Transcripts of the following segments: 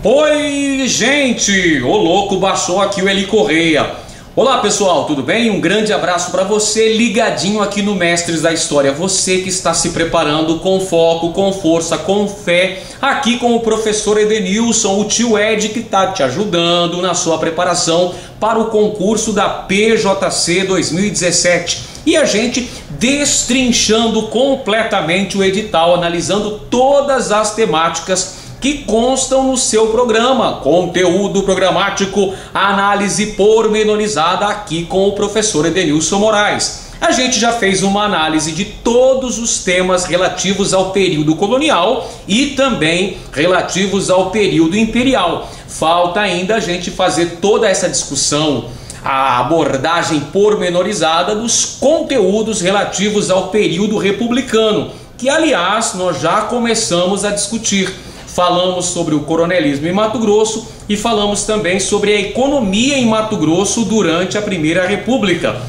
Oi, gente! O louco baixou aqui o Eli Correia. Olá, pessoal, tudo bem? Um grande abraço para você ligadinho aqui no Mestres da História. Você que está se preparando com foco, com força, com fé, aqui com o professor Edenilson, o tio Ed, que está te ajudando na sua preparação para o concurso da PJC 2017. E a gente destrinchando completamente o edital, analisando todas as temáticas que constam no seu programa, conteúdo programático, análise pormenorizada aqui com o professor Edenilson Moraes. A gente já fez uma análise de todos os temas relativos ao período colonial e também relativos ao período imperial. Falta ainda a gente fazer toda essa discussão, a abordagem pormenorizada dos conteúdos relativos ao período republicano, que aliás nós já começamos a discutir. Falamos sobre o coronelismo em Mato Grosso e falamos também sobre a economia em Mato Grosso durante a Primeira República.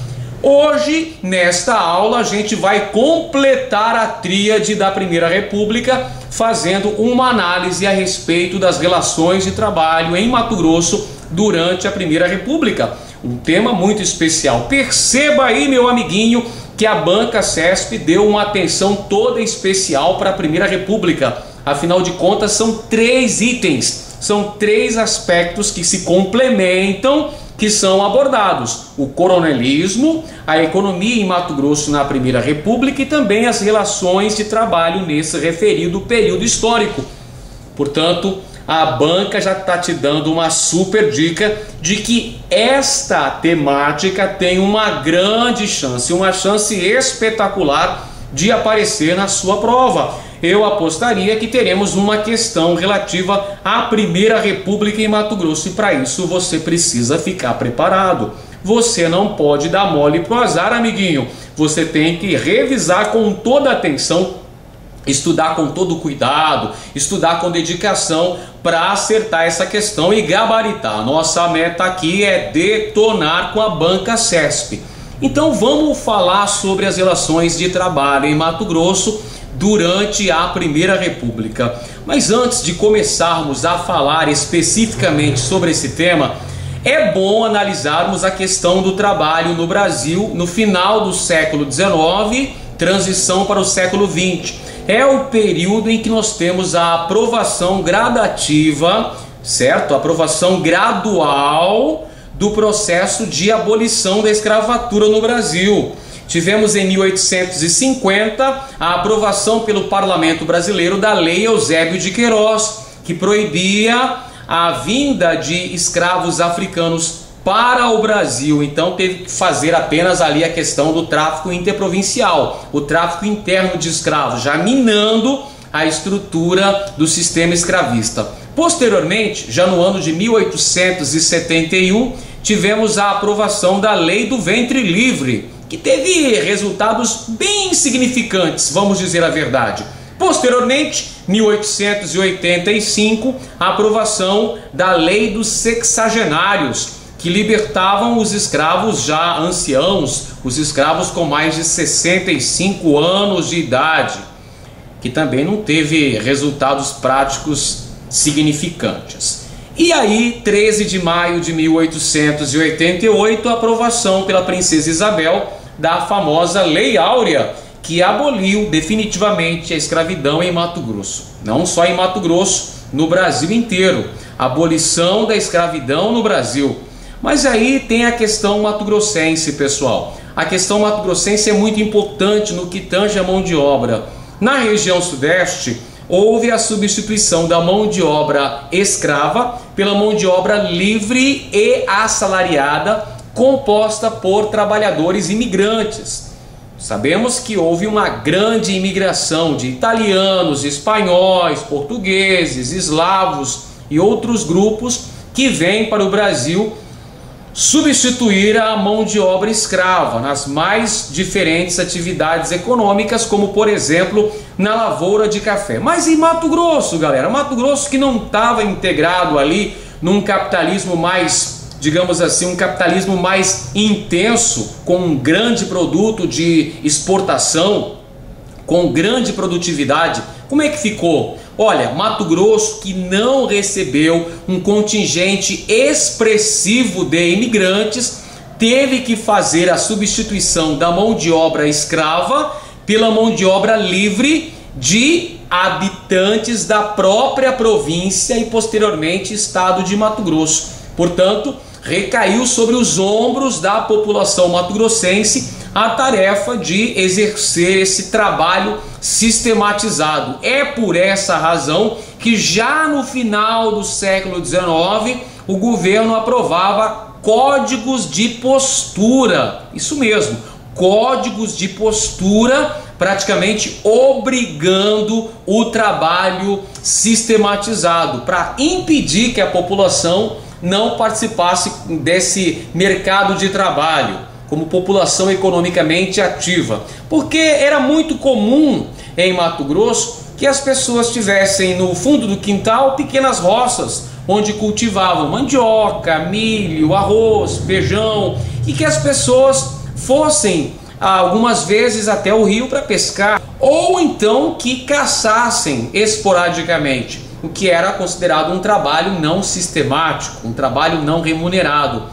Hoje, nesta aula, a gente vai completar a tríade da Primeira República, fazendo uma análise a respeito das relações de trabalho em Mato Grosso durante a Primeira República. Um tema muito especial. Perceba aí, meu amiguinho, que a banca CESP deu uma atenção toda especial para a Primeira República. Afinal de contas, são 3 itens, são 3 aspectos que se complementam, que são abordados: o coronelismo, a economia em Mato Grosso na Primeira República e também as relações de trabalho nesse referido período histórico. Portanto, a banca já está te dando uma super dica de que esta temática tem uma grande chance, uma chance espetacular de aparecer na sua prova. Eu apostaria que teremos uma questão relativa à Primeira República em Mato Grosso e para isso você precisa ficar preparado. Você não pode dar mole pro azar, amiguinho. Você tem que revisar com toda atenção, estudar com todo cuidado, estudar com dedicação para acertar essa questão e gabaritar. Nossa meta aqui é detonar com a banca CESP. Então vamos falar sobre as relações de trabalho em Mato Grosso durante a Primeira República. Mas antes de começarmos a falar especificamente sobre esse tema, é bom analisarmos a questão do trabalho no Brasil no final do século XIX, transição para o século XX. É o período em que nós temos a aprovação gradativa, certo? A aprovação gradual do processo de abolição da escravatura no Brasil. Tivemos em 1850 a aprovação pelo Parlamento Brasileiro da Lei Eusébio de Queiroz, que proibia a vinda de escravos africanos para o Brasil. Então teve que fazer apenas ali a questão do tráfico interprovincial, o tráfico interno de escravos, já minando a estrutura do sistema escravista. Posteriormente, já no ano de 1871, tivemos a aprovação da Lei do Ventre Livre, que teve resultados bem significantes, vamos dizer a verdade. Posteriormente, 1885, a aprovação da Lei dos Sexagenários, que libertavam os escravos já anciãos, os escravos com mais de 65 anos de idade, que também não teve resultados práticos significantes. E aí, 13 de maio de 1888, a aprovação pela Princesa Isabel da famosa Lei Áurea, que aboliu definitivamente a escravidão em Mato Grosso. Não só em Mato Grosso, no Brasil inteiro. Abolição da escravidão no Brasil. Mas aí tem a questão mato-grossense, pessoal. A questão mato-grossense é muito importante no que tange a mão de obra. Na região sudeste, houve a substituição da mão de obra escrava pela mão de obra livre e assalariada, composta por trabalhadores imigrantes. Sabemos que houve uma grande imigração de italianos, espanhóis, portugueses, eslavos e outros grupos que vêm para o Brasil substituir a mão de obra escrava nas mais diferentes atividades econômicas, como por exemplo na lavoura de café. Mas em Mato Grosso, galera, Mato Grosso que não estava integrado ali num capitalismo mais, digamos assim, um capitalismo mais intenso, com um grande produto de exportação, com grande produtividade, como é que ficou? Olha, Mato Grosso, que não recebeu um contingente expressivo de imigrantes, teve que fazer a substituição da mão de obra escrava pela mão de obra livre de habitantes da própria província e posteriormente estado de Mato Grosso. Portanto, recaiu sobre os ombros da população mato-grossense a tarefa de exercer esse trabalho sistematizado. É por essa razão que já no final do século XIX o governo aprovava códigos de postura. Isso mesmo, códigos de postura, praticamente obrigando o trabalho sistematizado para impedir que a população não participasse desse mercado de trabalho como população economicamente ativa, porque era muito comum em Mato Grosso que as pessoas tivessem no fundo do quintal pequenas roças onde cultivavam mandioca, milho, arroz, feijão, e que as pessoas fossem algumas vezes até o rio para pescar, ou então que caçassem esporadicamente, o que era considerado um trabalho não sistemático, um trabalho não remunerado.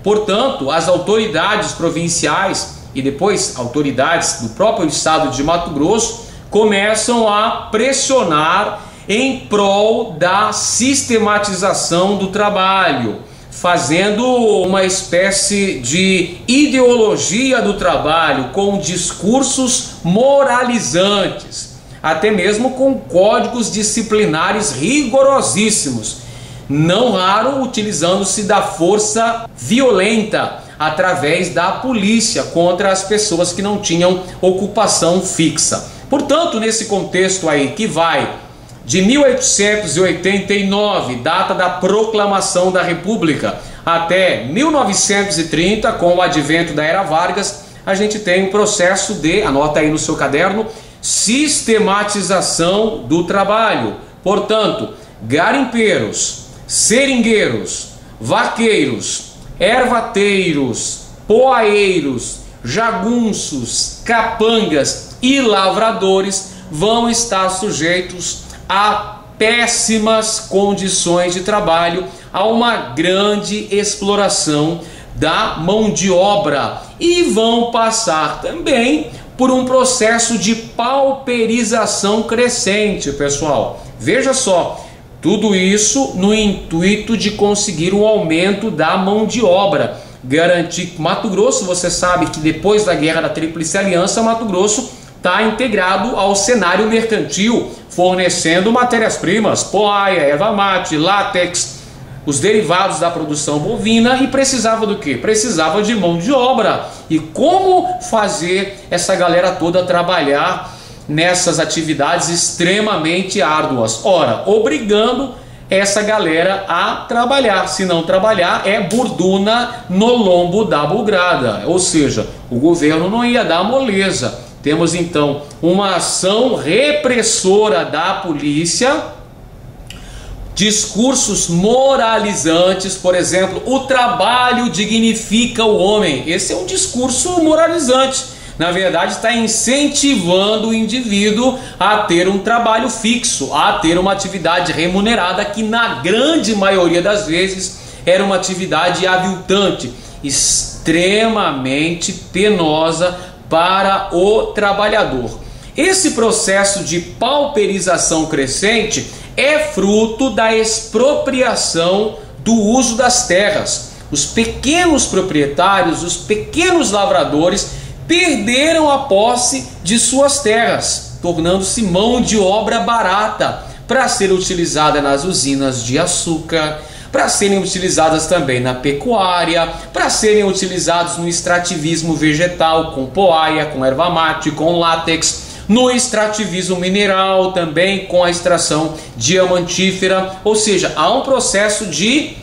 Portanto, as autoridades provinciais e depois autoridades do próprio estado de Mato Grosso começam a pressionar em prol da sistematização do trabalho, fazendo uma espécie de ideologia do trabalho com discursos moralizantes, até mesmo com códigos disciplinares rigorosíssimos, não raro utilizando-se da força violenta através da polícia contra as pessoas que não tinham ocupação fixa. Portanto, nesse contexto aí que vai de 1889, data da proclamação da República, até 1930, com o advento da Era Vargas, a gente tem um processo de, anota aí no seu caderno, sistematização do trabalho. Portanto, garimpeiros, seringueiros, vaqueiros, ervateiros, poaeiros, jagunços, capangas e lavradores vão estar sujeitos a péssimas condições de trabalho, a uma grande exploração da mão de obra e vão passar também por um processo de pauperização crescente, pessoal. Veja só, tudo isso no intuito de conseguir um aumento da mão de obra, garantir Mato Grosso, você sabe que depois da Guerra da Tríplice Aliança, Mato Grosso está integrado ao cenário mercantil, fornecendo matérias-primas, poaia, erva mate, látex, os derivados da produção bovina, e precisava do quê? Precisava de mão de obra. E como fazer essa galera toda trabalhar nessas atividades extremamente árduas? Ora, obrigando essa galera a trabalhar. Se não trabalhar, é burduna no lombo da bugrada. Ou seja, o governo não ia dar moleza. Temos então uma ação repressora da polícia, discursos moralizantes, por exemplo, o trabalho dignifica o homem. Esse é um discurso moralizante. Na verdade, está incentivando o indivíduo a ter um trabalho fixo, a ter uma atividade remunerada, que na grande maioria das vezes era uma atividade aviltante, extremamente penosa para o trabalhador. Esse processo de pauperização crescente é fruto da expropriação do uso das terras. Os pequenos proprietários, os pequenos lavradores perderam a posse de suas terras, tornando-se mão de obra barata para ser utilizada nas usinas de açúcar, para serem utilizadas também na pecuária, para serem utilizados no extrativismo vegetal, com poaia, com erva mate, com látex, no extrativismo mineral também, com a extração diamantífera. Ou seja, há um processo de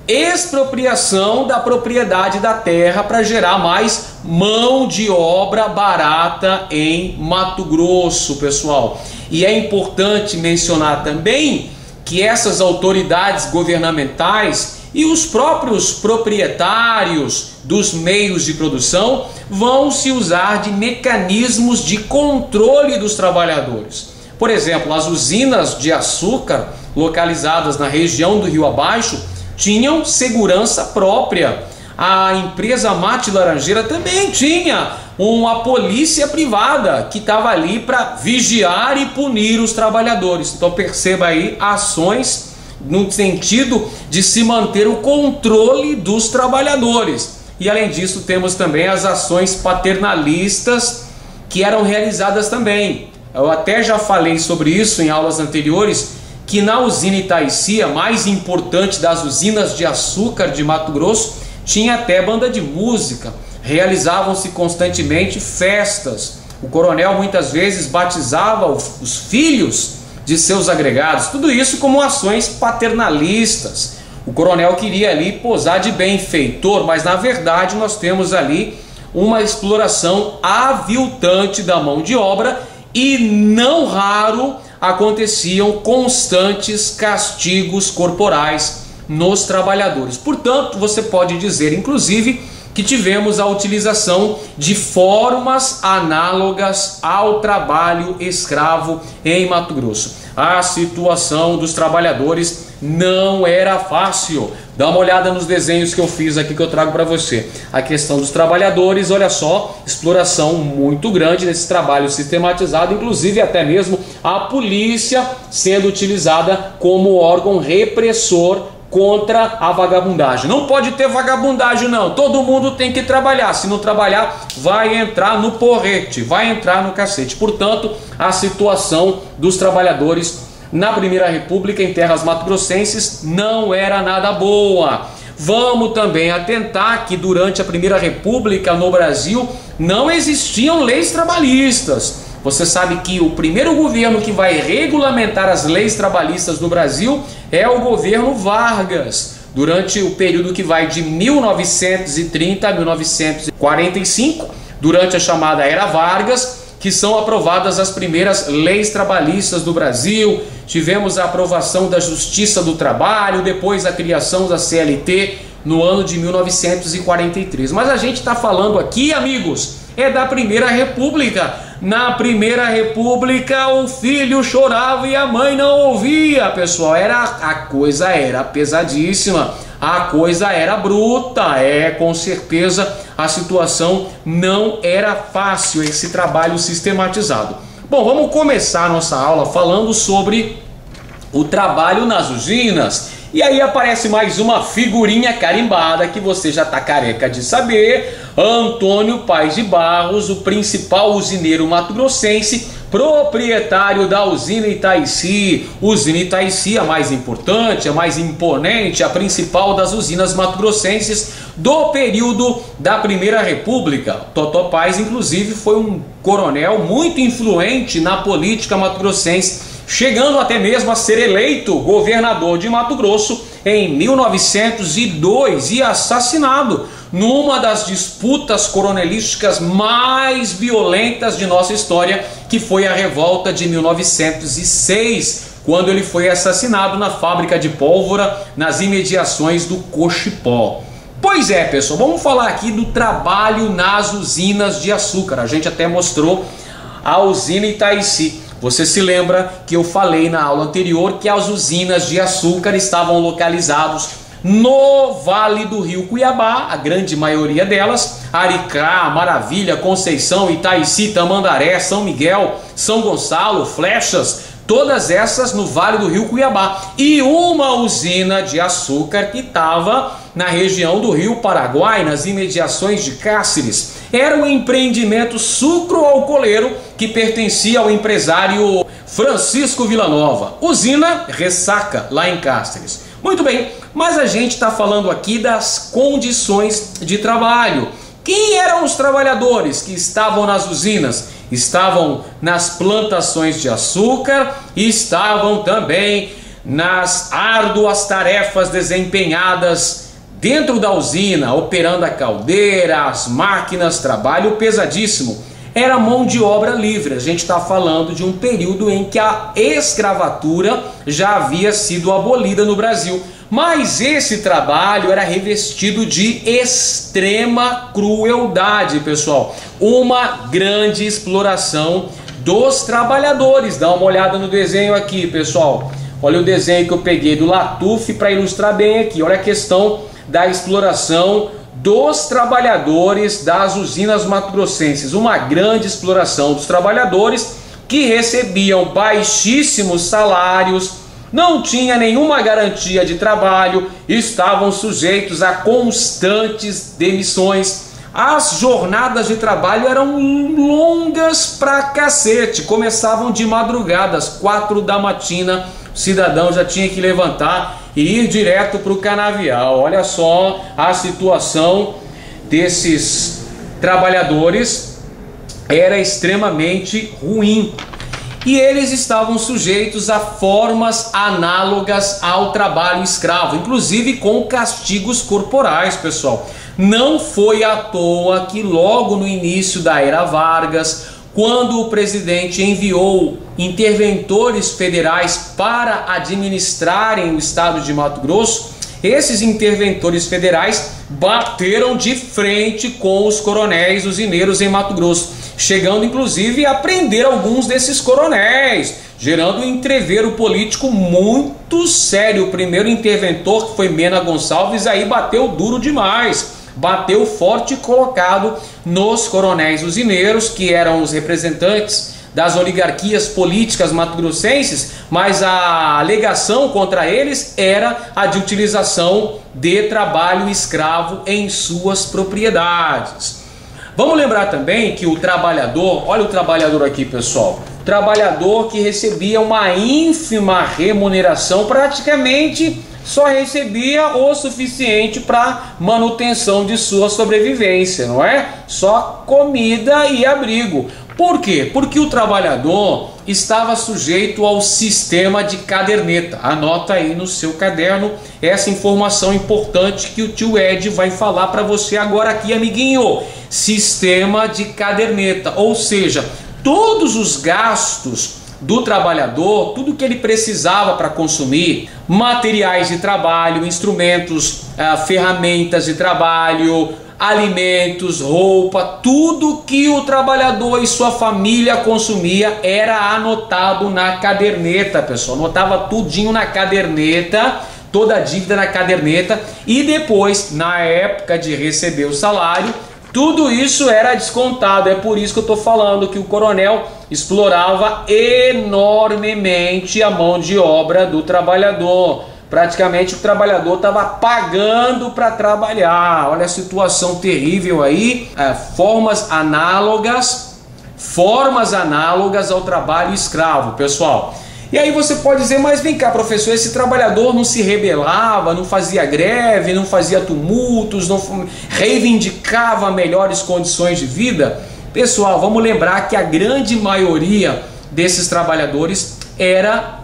expropriação da propriedade da terra para gerar mais mão de obra barata em Mato Grosso, pessoal. E é importante mencionar também que essas autoridades governamentais e os próprios proprietários dos meios de produção vão se usar de mecanismos de controle dos trabalhadores. Por exemplo, as usinas de açúcar localizadas na região do Rio Abaixo tinham segurança própria. A empresa Mate Laranjeira também tinha uma polícia privada que estava ali para vigiar e punir os trabalhadores. Então perceba aí ações no sentido de se manter o controle dos trabalhadores. E além disso temos também as ações paternalistas que eram realizadas também. Eu até já falei sobre isso em aulas anteriores, que na usina Itaici, a mais importante das usinas de açúcar de Mato Grosso, tinha até banda de música, realizavam-se constantemente festas. O coronel muitas vezes batizava os filhos de seus agregados, tudo isso como ações paternalistas. O coronel queria ali posar de benfeitor, mas na verdade nós temos ali uma exploração aviltante da mão de obra e não raro aconteciam constantes castigos corporais nos trabalhadores. Portanto, você pode dizer, inclusive, que tivemos a utilização de formas análogas ao trabalho escravo em Mato Grosso. A situação dos trabalhadores não era fácil. Dá uma olhada nos desenhos que eu fiz aqui, que eu trago para você. A questão dos trabalhadores, olha só, exploração muito grande nesse trabalho sistematizado, inclusive até mesmo a polícia sendo utilizada como órgão repressor contra a vagabundagem. Não pode ter vagabundagem não, todo mundo tem que trabalhar, se não trabalhar vai entrar no porrete, vai entrar no cacete. Portanto, a situação dos trabalhadores na Primeira República em terras mato-grossenses não era nada boa. Vamos também atentar que durante a Primeira República no Brasil não existiam leis trabalhistas. Você sabe que o primeiro governo que vai regulamentar as leis trabalhistas no Brasil é o governo Vargas, durante o período que vai de 1930 a 1945, durante a chamada Era Vargas, que são aprovadas as primeiras leis trabalhistas do Brasil. Tivemos a aprovação da Justiça do Trabalho, depois a criação da CLT no ano de 1943. Mas a gente está falando aqui, amigos, é da Primeira República. Na Primeira República o filho chorava e a mãe não ouvia, pessoal. A coisa era pesadíssima, a coisa era bruta, com certeza a situação não era fácil, esse trabalho sistematizado. Bom, vamos começar a nossa aula falando sobre o trabalho nas usinas. E aí aparece mais uma figurinha carimbada que você já está careca de saber. Antônio Paes de Barros, o principal usineiro mato-grossense, proprietário da usina Itaici. Usina Itaici, a mais importante, a mais imponente, a principal das usinas mato-grossenses do período da Primeira República. Totó Paes, inclusive, foi um coronel muito influente na política mato-grossense, chegando até mesmo a ser eleito governador de Mato Grosso em 1902 e assassinado numa das disputas coronelísticas mais violentas de nossa história, que foi a revolta de 1906, quando ele foi assassinado na fábrica de pólvora nas imediações do Cochipó. Pois é, pessoal, vamos falar aqui do trabalho nas usinas de açúcar. A gente até mostrou a usina Itaici. Você se lembra que eu falei na aula anterior que as usinas de açúcar estavam localizadas no Vale do Rio Cuiabá, a grande maioria delas, Aricá, Maravilha, Conceição, Itaici, Tamandaré, São Miguel, São Gonçalo, Flechas, todas essas no Vale do Rio Cuiabá. E uma usina de açúcar que estava na região do Rio Paraguai, nas imediações de Cáceres. Era um empreendimento sucroalcooleiro que pertencia ao empresário Francisco Villanova. Usina Ressaca, lá em Cáceres. Muito bem, mas a gente está falando aqui das condições de trabalho. Quem eram os trabalhadores que estavam nas usinas? Estavam nas plantações de açúcar e estavam também nas árduas tarefas desempenhadas dentro da usina, operando a caldeira, as máquinas, trabalho pesadíssimo. Era mão de obra livre. A gente está falando de um período em que a escravatura já havia sido abolida no Brasil. Mas esse trabalho era revestido de extrema crueldade, pessoal. Uma grande exploração dos trabalhadores. Dá uma olhada no desenho aqui, pessoal. Olha o desenho que eu peguei do Latuf para ilustrar bem aqui. Olha a questão da exploração dos trabalhadores das usinas mato-grossenses. Uma grande exploração dos trabalhadores que recebiam baixíssimos salários, não tinha nenhuma garantia de trabalho, estavam sujeitos a constantes demissões. As jornadas de trabalho eram longas pra cacete, começavam de madrugada, às 4 da matina, o cidadão já tinha que levantar e ir direto para o canavial. Olha só a situação desses trabalhadores, era extremamente ruim. E eles estavam sujeitos a formas análogas ao trabalho escravo, inclusive com castigos corporais, pessoal. Não foi à toa que logo no início da era Vargas, quando o presidente enviou interventores federais para administrarem o estado de Mato Grosso, esses interventores federais bateram de frente com os coronéis usineiros em Mato Grosso, chegando inclusive a prender alguns desses coronéis, gerando um entrevero político muito sério. O primeiro interventor, que foi Mena Gonçalves, aí bateu duro demais, bateu forte e colocado nos coronéis usineiros, que eram os representantes das oligarquias políticas mato-grossenses, mas a alegação contra eles era a de utilização de trabalho escravo em suas propriedades. Vamos lembrar também que o trabalhador, olha o trabalhador aqui, pessoal, trabalhador que recebia uma ínfima remuneração, praticamente só recebia o suficiente para manutenção de sua sobrevivência, não é? Só comida e abrigo. Por quê? Porque o trabalhador estava sujeito ao sistema de caderneta. Anota aí no seu caderno essa informação importante que o tio Ed vai falar para você agora aqui, amiguinho. Sistema de caderneta, ou seja, todos os gastos do trabalhador, tudo que ele precisava para consumir, materiais de trabalho, instrumentos, ferramentas de trabalho, alimentos, roupa, tudo que o trabalhador e sua família consumia era anotado na caderneta, pessoal. Anotava tudinho na caderneta, toda a dívida na caderneta, e depois, na época de receber o salário, tudo isso era descontado. É por isso que eu estou falando que o coronel explorava enormemente a mão de obra do trabalhador. Praticamente o trabalhador estava pagando para trabalhar. Olha a situação terrível aí. Formas análogas ao trabalho escravo, pessoal. E aí você pode dizer, mas vem cá, professor, esse trabalhador não se rebelava, não fazia greve, não fazia tumultos, não reivindicava melhores condições de vida? Pessoal, vamos lembrar que a grande maioria desses trabalhadores era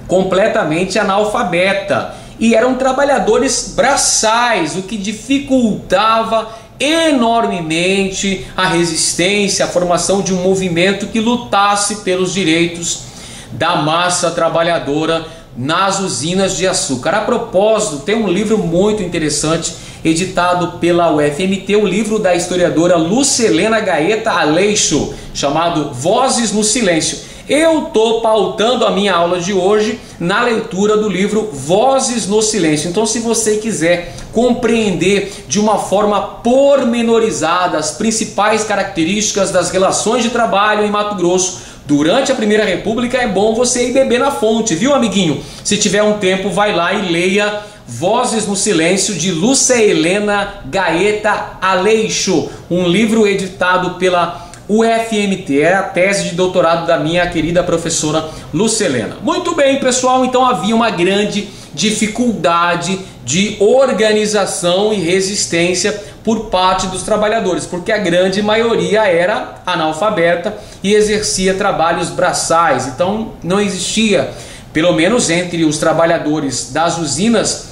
completamente analfabeta e eram trabalhadores braçais, o que dificultava enormemente a resistência, a formação de um movimento que lutasse pelos direitos da massa trabalhadora nas usinas de açúcar. A propósito, tem um livro muito interessante editado pela UFMT, o livro da historiadora Lucelena Gaeta Aleixo, chamado Vozes no Silêncio. Eu estou pautando a minha aula de hoje na leitura do livro Vozes no Silêncio. Então, se você quiser compreender de uma forma pormenorizada as principais características das relações de trabalho em Mato Grosso durante a Primeira República, é bom você ir beber na fonte, viu, amiguinho? Se tiver um tempo, vai lá e leia Vozes no Silêncio, de Lucelena Gaeta Aleixo, um livro editado pela UFMT, é a tese de doutorado da minha querida professora Lucelena. Muito bem, pessoal, então havia uma grande dificuldade de organização e resistência por parte dos trabalhadores, porque a grande maioria era analfabeta e exercia trabalhos braçais. Então não existia, pelo menos entre os trabalhadores das usinas,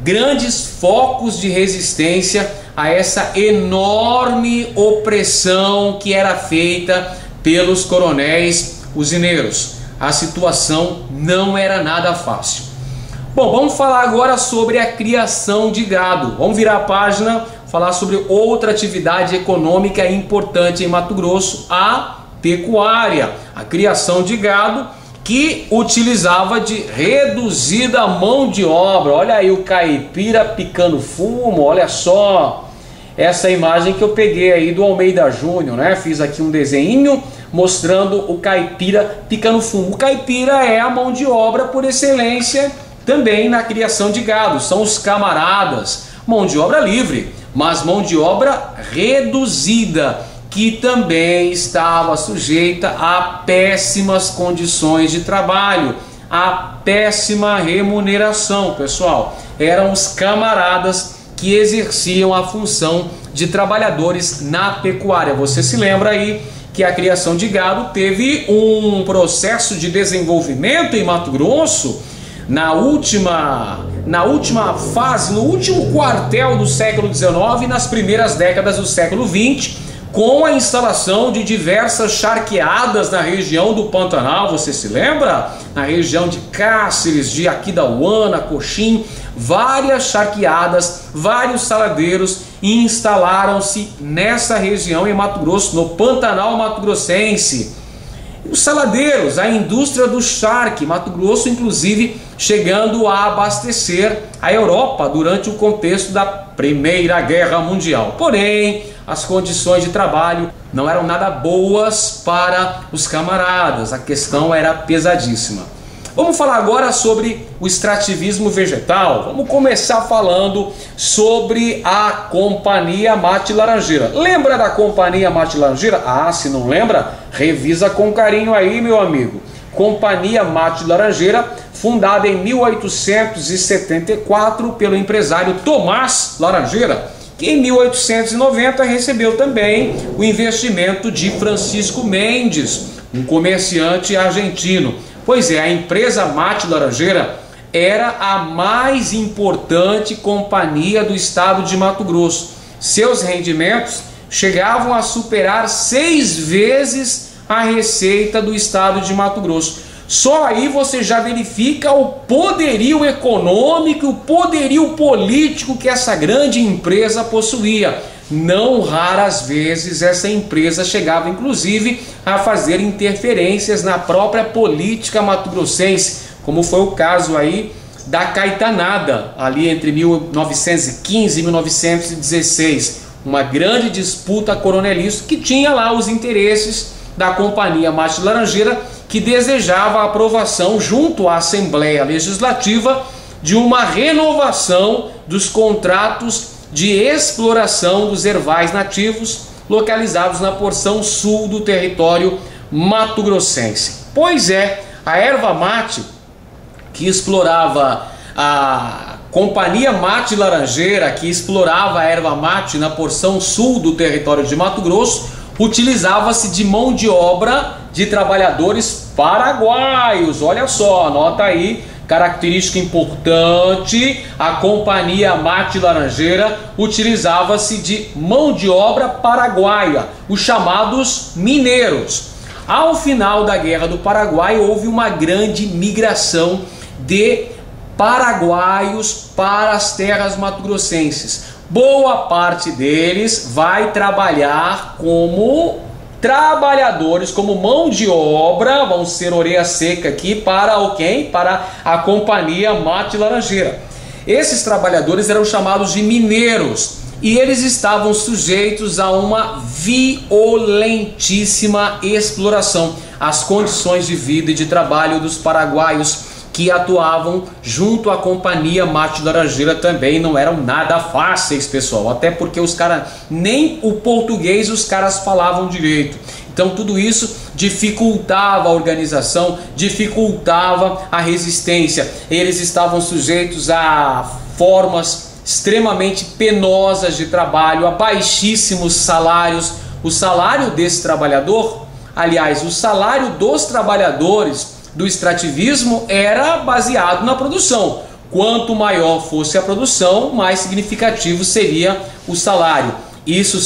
grandes focos de resistência a essa enorme opressão que era feita pelos coronéis usineiros. A situação não era nada fácil. Bom, vamos falar agora sobre a criação de gado. Vamos virar a página, falar sobre outra atividade econômica importante em Mato Grosso, a pecuária, a criação de gado, que utilizava de reduzida mão de obra. Olha aí o caipira picando fumo, olha só essa imagem que eu peguei aí do Almeida Júnior, né? Fiz aqui um desenho mostrando o caipira picando fumo. O caipira é a mão de obra por excelência também na criação de gado, são os camaradas, mão de obra livre, mas mão de obra reduzida, que também estava sujeita a péssimas condições de trabalho, a péssima remuneração, pessoal. Eram os camaradas que exerciam a função de trabalhadores na pecuária. Você se lembra aí que a criação de gado teve um processo de desenvolvimento em Mato Grosso na última fase, no último quartel do século XIX e nas primeiras décadas do século XX, com a instalação de diversas charqueadas na região do Pantanal. Você se lembra? Na região de Cáceres, de Aquidauana, Coxim, várias charqueadas, vários saladeiros instalaram-se nessa região em Mato Grosso, no Pantanal mato-grossense. Os saladeiros, a indústria do charque, Mato Grosso inclusive chegando a abastecer a Europa durante o contexto da Primeira Guerra Mundial. Porém, as condições de trabalho não eram nada boas para os camaradas, a questão era pesadíssima. Vamos falar agora sobre o extrativismo vegetal. Vamos começar falando sobre a Companhia Mate Laranjeira. Lembra da Companhia Mate Laranjeira? Ah, se não lembra, revisa com carinho aí, meu amigo. Companhia Mate Laranjeira, fundada em 1874 pelo empresário Tomás Laranjeira, que em 1890 recebeu também o investimento de Francisco Mendes, um comerciante argentino. Pois é, a empresa Mate Laranjeira era a mais importante companhia do estado de Mato Grosso. Seus rendimentos chegavam a superar 6 vezes a receita do estado de Mato Grosso. Só aí você já verifica o poderio econômico, o poderio político que essa grande empresa possuía. Não raras vezes essa empresa chegava inclusive a fazer interferências na própria política mato-grossense, como foi o caso aí da Caetanada, ali entre 1915 e 1916, uma grande disputa coronelista que tinha lá os interesses da Companhia Mate Laranjeira, que desejava a aprovação junto à Assembleia Legislativa de uma renovação dos contratos de exploração dos ervais nativos localizados na porção sul do território mato-grossense. Pois é, a erva mate que explorava a Companhia Mate Laranjeira, que explorava a erva mate na porção sul do território de Mato Grosso, utilizava-se de mão de obra de trabalhadores paraguaios. Olha só, anota aí, característica importante: a Companhia Mate Laranjeira utilizava-se de mão de obra paraguaia, os chamados mineiros. Ao final da Guerra do Paraguai, houve uma grande migração de paraguaios para as terras mato-grossenses. Boa parte deles vai trabalhar como trabalhadores, como mão de obra, vão ser orelha seca aqui para o quem? Para a Companhia Mate Laranjeira. Esses trabalhadores eram chamados de mineiros e eles estavam sujeitos a uma violentíssima exploração. As condições de vida e de trabalho dos paraguaios que atuavam junto à Companhia Mate Laranjeira também não eram nada fáceis, pessoal, até porque os caras, nem o português os caras falavam direito. Então tudo isso dificultava a organização, dificultava a resistência. Eles estavam sujeitos a formas extremamente penosas de trabalho, a baixíssimos salários. O salário desse trabalhador, aliás, o salário dos trabalhadores do extrativismo era baseado na produção. Quanto maior fosse a produção, mais significativo seria o salário. Isso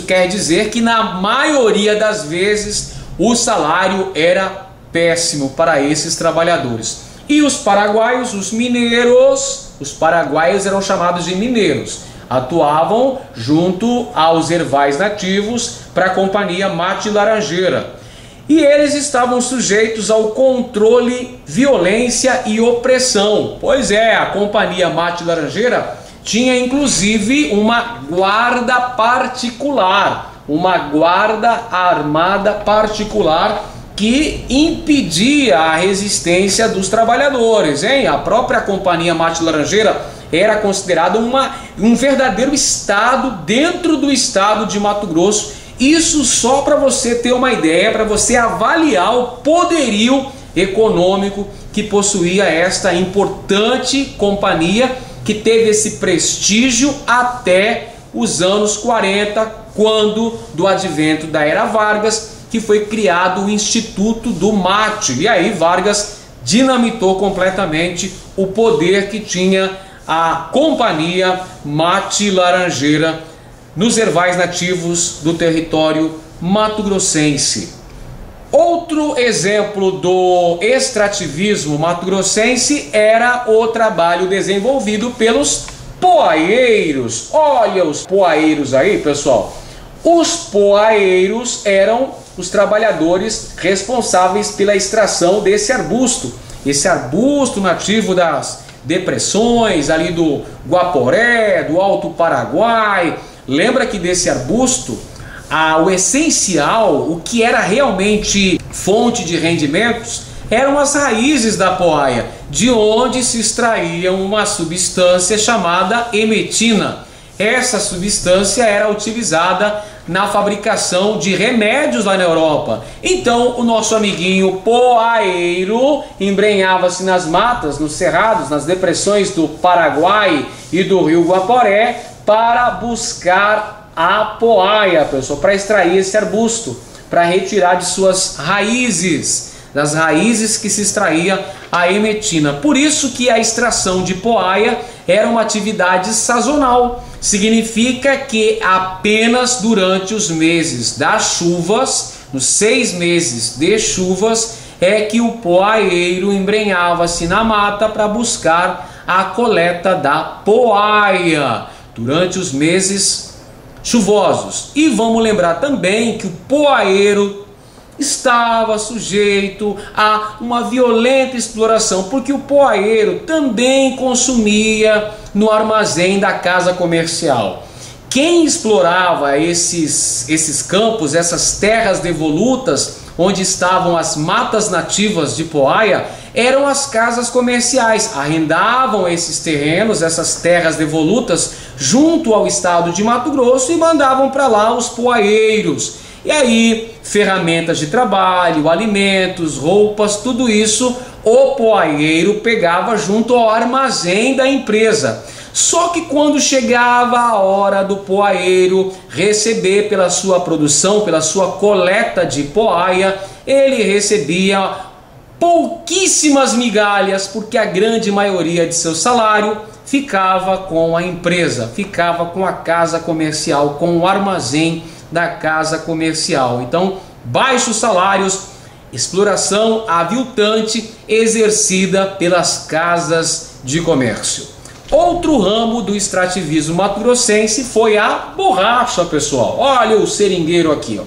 quer dizer que na maioria das vezes o salário era péssimo para esses trabalhadores. E os paraguaios, os paraguaios eram chamados de mineiros. Atuavam junto aos ervais nativos para a Companhia Mate Laranjeira. E eles estavam sujeitos ao controle, violência e opressão. Pois é, a Companhia Mate Laranjeira tinha inclusive uma guarda particular, uma guarda armada particular que impedia a resistência dos trabalhadores, hein? A própria Companhia Mate Laranjeira era considerada um verdadeiro estado dentro do estado de Mato Grosso. Isso só para você ter uma ideia, para você avaliar o poderio econômico que possuía esta importante companhia, que teve esse prestígio até os anos 40, quando do advento da Era Vargas, que foi criado o Instituto do Mate. E aí Vargas dinamitou completamente o poder que tinha a Companhia Mate Laranjeira nos ervais nativos do território mato-grossense. Outro exemplo do extrativismo mato-grossense era o trabalho desenvolvido pelos poaieiros. Olha os poaieiros aí, pessoal. Os poaieiros eram os trabalhadores responsáveis pela extração desse arbusto. Esse arbusto nativo das depressões ali do Guaporé, do Alto Paraguai. Lembra que desse arbusto, o essencial, o que era realmente fonte de rendimentos, eram as raízes da poaia, de onde se extraía uma substância chamada emetina. Essa substância era utilizada na fabricação de remédios lá na Europa. Então o nosso amiguinho poaeiro embrenhava-se nas matas, nos cerrados, nas depressões do Paraguai e do rio Guaporé, para buscar a poaia, pessoal, para extrair esse arbusto, para retirar de suas raízes, das raízes que se extraía a emetina. Por isso que a extração de poaia era uma atividade sazonal. Significa que apenas durante os meses das chuvas, nos 6 meses de chuvas, é que o poaeiro embrenhava-se na mata para buscar a coleta da poaia durante os meses chuvosos. E vamos lembrar também que o poaeiro estava sujeito a uma violenta exploração, porque o poaeiro também consumia no armazém da casa comercial. Quem explorava esses campos, essas terras devolutas, onde estavam as matas nativas de poaia, eram as casas comerciais. Arrendavam esses terrenos, essas terras devolutas, junto ao estado de Mato Grosso, e mandavam para lá os poaieiros. E aí, ferramentas de trabalho, alimentos, roupas, tudo isso o poaieiro pegava junto ao armazém da empresa. Só que quando chegava a hora do poaieiro receber pela sua produção, pela sua coleta de poaia, ele recebia pouquíssimas migalhas, porque a grande maioria de seu salário ficava com a empresa, ficava com a casa comercial, com o armazém da casa comercial. Então, baixos salários, exploração aviltante exercida pelas casas de comércio. Outro ramo do extrativismo mato-grossense foi a borracha, pessoal. Olha o seringueiro aqui, ó.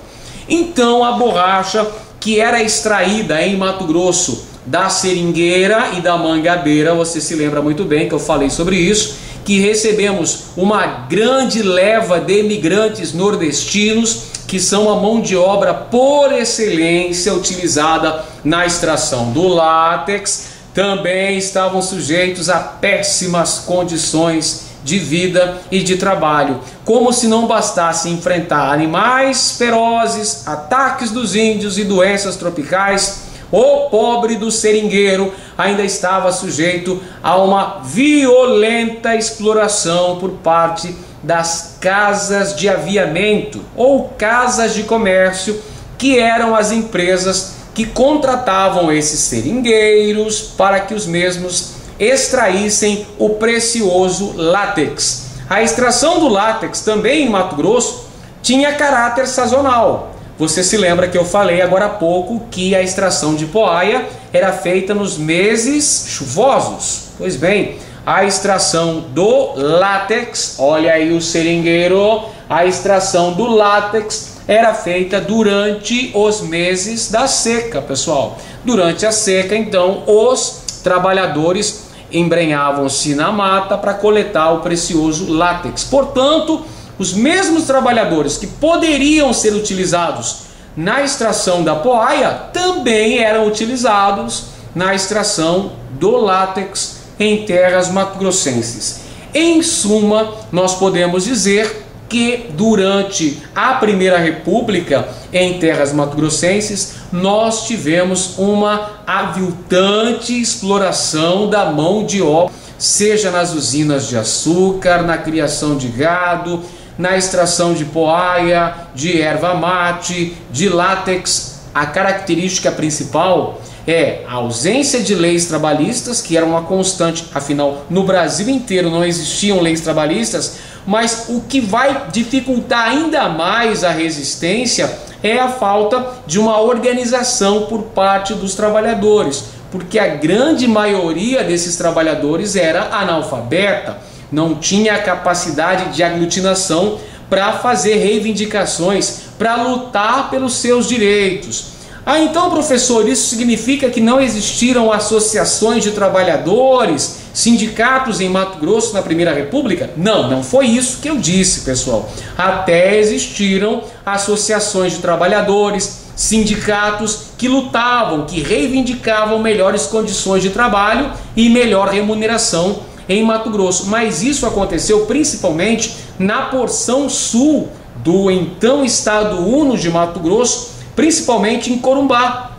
Então, a borracha, que era extraída em Mato Grosso da seringueira e da mangabeira, você se lembra muito bem que eu falei sobre isso, que recebemos uma grande leva de imigrantes nordestinos, que são a mão de obra por excelência utilizada na extração do látex. Também estavam sujeitos a péssimas condições de vida e de trabalho. Como se não bastasse enfrentar animais ferozes, ataques dos índios e doenças tropicais, o pobre do seringueiro ainda estava sujeito a uma violenta exploração por parte das casas de aviamento ou casas de comércio, que eram as empresas que contratavam esses seringueiros para que os mesmos extraíssem o precioso látex. A extração do látex também em Mato Grosso tinha caráter sazonal. Você se lembra que eu falei agora há pouco que a extração de poaia era feita nos meses chuvosos? Pois bem, a extração do látex, olha aí o seringueiro, a extração do látex era feita durante os meses da seca, pessoal. Durante a seca, então, os trabalhadores embrenhavam-se na mata para coletar o precioso látex. Portanto, os mesmos trabalhadores que poderiam ser utilizados na extração da poaia também eram utilizados na extração do látex em terras mato-grossenses. Em suma, nós podemos dizer que durante a Primeira República em terras mato-grossenses nós tivemos uma aviltante exploração da mão de obra, seja nas usinas de açúcar, na criação de gado, na extração de poaia, de erva mate, de látex. A característica principal é a ausência de leis trabalhistas, que era uma constante, afinal no Brasil inteiro não existiam leis trabalhistas, mas o que vai dificultar ainda mais a resistência é a falta de uma organização por parte dos trabalhadores, porque a grande maioria desses trabalhadores era analfabeta, não tinha a capacidade de aglutinação para fazer reivindicações, para lutar pelos seus direitos. Ah, então, professor, isso significa que não existiram associações de trabalhadores, sindicatos em Mato Grosso na Primeira República? Não, não foi isso que eu disse, pessoal. Até existiram associações de trabalhadores, sindicatos que lutavam, que reivindicavam melhores condições de trabalho e melhor remuneração em Mato Grosso. Mas isso aconteceu principalmente na porção sul do então Estado Uno de Mato Grosso, principalmente em Corumbá,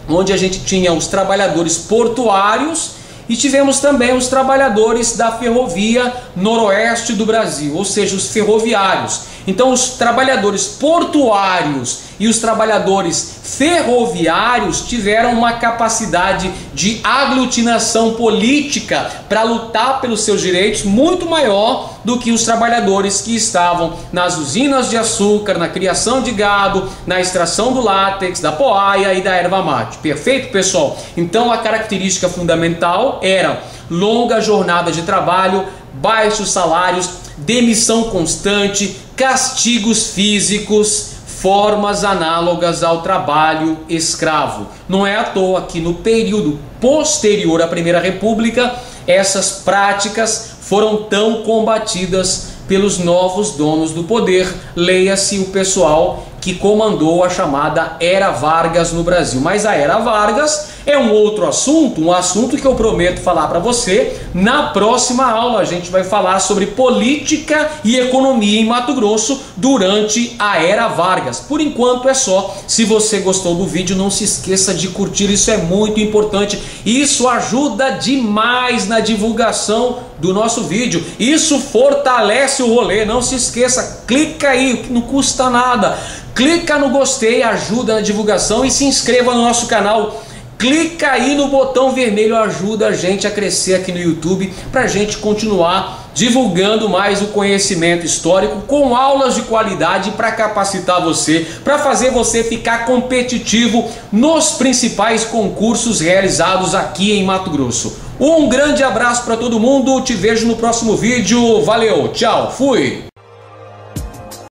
onde a gente tinha os trabalhadores portuários e tivemos também os trabalhadores da ferrovia noroeste do Brasil, ou seja, os ferroviários. Então os trabalhadores portuários e os trabalhadores ferroviários tiveram uma capacidade de aglutinação política para lutar pelos seus direitos muito maior do que os trabalhadores que estavam nas usinas de açúcar, na criação de gado, na extração do látex, da poaia e da erva mate. Perfeito, pessoal? Então a característica fundamental era longa jornada de trabalho, baixos salários, demissão constante, castigos físicos, formas análogas ao trabalho escravo. Não é à toa que no período posterior à Primeira República essas práticas foram tão combatidas pelos novos donos do poder, leia-se o pessoal que comandou a chamada Era Vargas no Brasil. Mas a Era Vargas é um outro assunto, um assunto que eu prometo falar para você na próxima aula. A gente vai falar sobre política e economia em Mato Grosso durante a Era Vargas. Por enquanto é só. Se você gostou do vídeo, não se esqueça de curtir, isso é muito importante. Isso ajuda demais na divulgação do nosso vídeo. Isso fortalece o rolê. Não se esqueça, clica aí, não custa nada. Clica no gostei, ajuda na divulgação e se inscreva no nosso canal. Clica aí no botão vermelho, ajuda a gente a crescer aqui no YouTube, para a gente continuar divulgando mais o conhecimento histórico com aulas de qualidade para capacitar você, para fazer você ficar competitivo nos principais concursos realizados aqui em Mato Grosso. Um grande abraço para todo mundo, te vejo no próximo vídeo, valeu, tchau, fui!